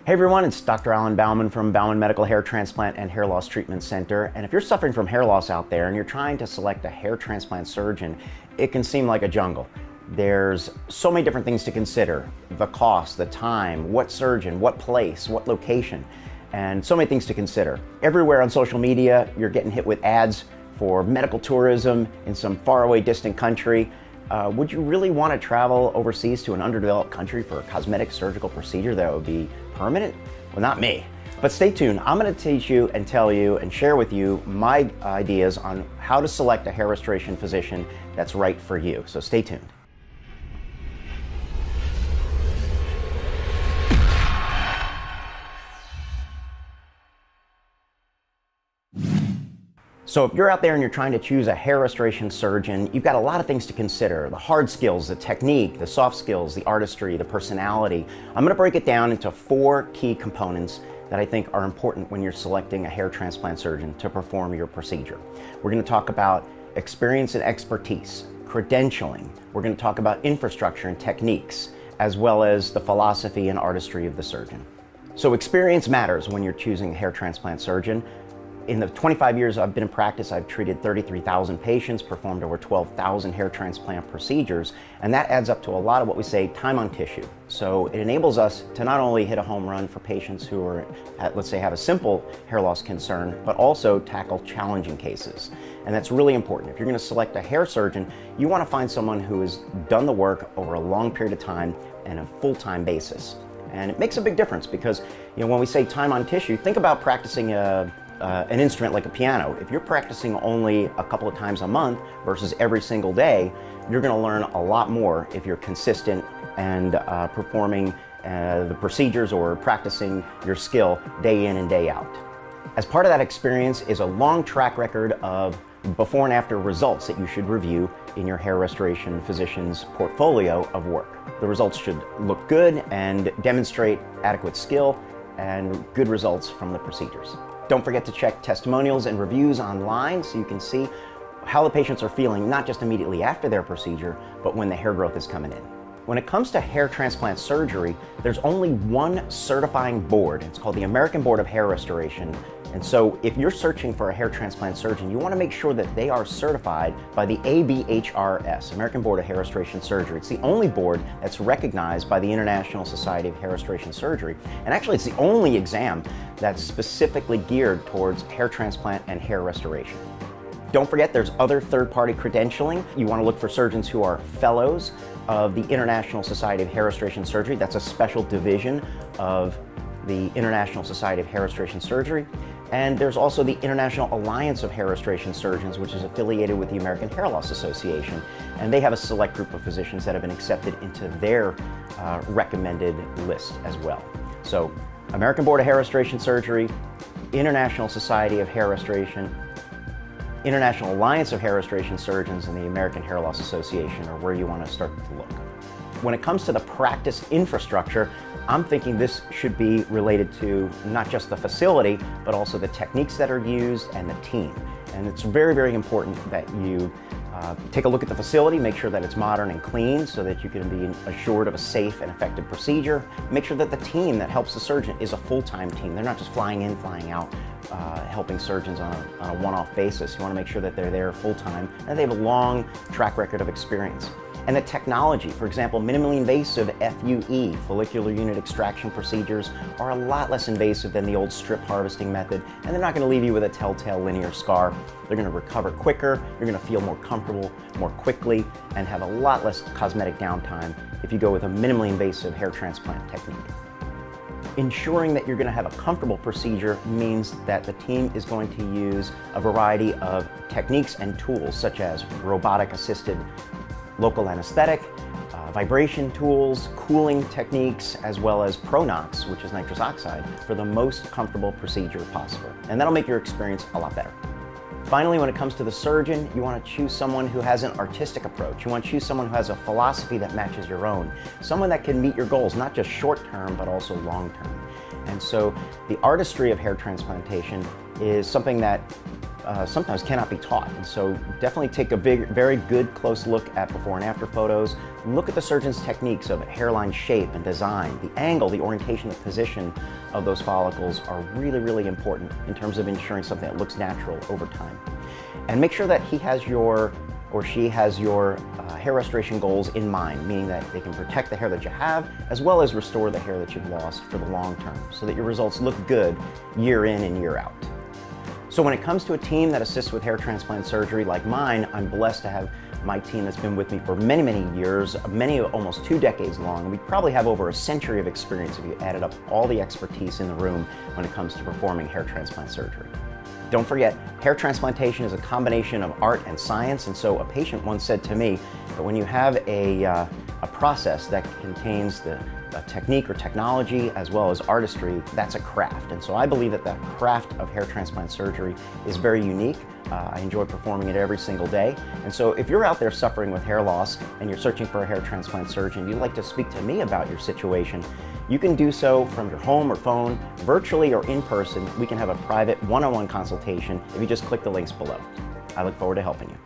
Hey everyone, it's Dr. Alan Bauman from Bauman Medical Hair Transplant and Hair Loss Treatment Center. And if you're suffering from hair loss out there and you're trying to select a hair transplant surgeon, it can seem like a jungle. There's so many different things to consider: the cost, the time, what surgeon, what place, what location, and so many things to consider. Everywhere on social media, you're getting hit with ads for medical tourism in some faraway distant country. Would you really want to travel overseas to an underdeveloped country for a cosmetic surgical procedure that would be permanent? Well, not me. But stay tuned. I'm going to teach you and tell you and share with you my ideas on how to select a hair restoration physician that's right for you. So stay tuned. So if you're out there and you're trying to choose a hair restoration surgeon, you've got a lot of things to consider: the hard skills, the technique, the soft skills, the artistry, the personality. I'm going to break it down into 4 key components that I think are important when you're selecting a hair transplant surgeon to perform your procedure. We're going to talk about experience and expertise, credentialing. We're going to talk about infrastructure and techniques, as well as the philosophy and artistry of the surgeon. So experience matters when you're choosing a hair transplant surgeon. In the 25 years I've been in practice, I've treated 33,000 patients, performed over 12,000 hair transplant procedures, and that adds up to a lot of what we say time on tissue. So it enables us to not only hit a home run for patients who are, let's say, have a simple hair loss concern, but also tackle challenging cases. And that's really important. If you're going to select a hair surgeon, you want to find someone who has done the work over a long period of time and a full-time basis. And it makes a big difference because, when we say time on tissue, think about practicing an instrument like a piano. If you're practicing only a couple of times a month versus every single day, you're going to learn a lot more if you're consistent and performing the procedures or practicing your skill day in and day out. As part of that experience is a long track record of before and after results that you should review in your hair restoration physician's portfolio of work. The results should look good and demonstrate adequate skill and good results from the procedures. Don't forget to check testimonials and reviews online so you can see how the patients are feeling, not just immediately after their procedure, but when the hair growth is coming in. When it comes to hair transplant surgery, there's only one certifying board. It's called the American Board of Hair Restoration. And so if you're searching for a hair transplant surgeon, you want to make sure that they are certified by the ABHRS, American Board of Hair Restoration Surgery. It's the only board that's recognized by the International Society of Hair Restoration Surgery. And actually, it's the only exam that's specifically geared towards hair transplant and hair restoration. Don't forget, there's other third-party credentialing. You want to look for surgeons who are fellows of the International Society of Hair Restoration Surgery. That's a special division of the International Society of Hair Restoration Surgery. And there's also the International Alliance of Hair Restoration Surgeons, which is affiliated with the American Hair Loss Association. And they have a select group of physicians that have been accepted into their recommended list as well. So, American Board of Hair Restoration Surgery, International Society of Hair Restoration, International Alliance of Hair Restoration Surgeons, and the American Hair Loss Association are where you want to start to look. When it comes to the practice infrastructure, I'm thinking this should be related to not just the facility, but also the techniques that are used and the team. And it's very, very important that you take a look at the facility, make sure that it's modern and clean so that you can be assured of a safe and effective procedure. Make sure that the team that helps the surgeon is a full-time team. They're not just flying in, flying out, helping surgeons on a one-off basis. You want to make sure that they're there full-time and they have a long track record of experience. And the technology, for example, minimally invasive FUE, follicular unit extraction procedures, are a lot less invasive than the old strip harvesting method, and they're not going to leave you with a telltale linear scar. They're going to recover quicker, you're going to feel more comfortable more quickly, and have a lot less cosmetic downtime if you go with a minimally invasive hair transplant technique. Ensuring that you're going to have a comfortable procedure means that the team is going to use a variety of techniques and tools, such as robotic-assisted local anesthetic, vibration tools, cooling techniques, as well as Pronox, which is nitrous oxide, for the most comfortable procedure possible. And that'll make your experience a lot better. Finally, when it comes to the surgeon, you want to choose someone who has an artistic approach. You want to choose someone who has a philosophy that matches your own. Someone that can meet your goals, not just short term, but also long term. And so the artistry of hair transplantation is something that sometimes cannot be taught. And so definitely take a very good close look at before and after photos. Look at the surgeon's techniques of hairline shape and design. The angle, the orientation, the position of those follicles are really important in terms of ensuring something that looks natural over time. And make sure that he has your or she has your hair restoration goals in mind, meaning that they can protect the hair that you have as well as restore the hair that you've lost for the long term so that your results look good year in and year out. So when it comes to a team that assists with hair transplant surgery like mine, I'm blessed to have my team that's been with me for many years, almost 2 decades long, and we probably have over a century of experience if you added up all the expertise in the room when it comes to performing hair transplant surgery. Don't forget, hair transplantation is a combination of art and science, and so a patient once said to me that when you have a process that contains a technique or technology as well as artistry, that's a craft. And so I believe that that craft of hair transplant surgery is very unique. I enjoy performing it every single day. And so if you're out there suffering with hair loss and you're searching for a hair transplant surgeon, you'd like to speak to me about your situation, you can do so from your home or phone, virtually or in person. We can have a private one-on-one consultation if you just click the links below. I look forward to helping you.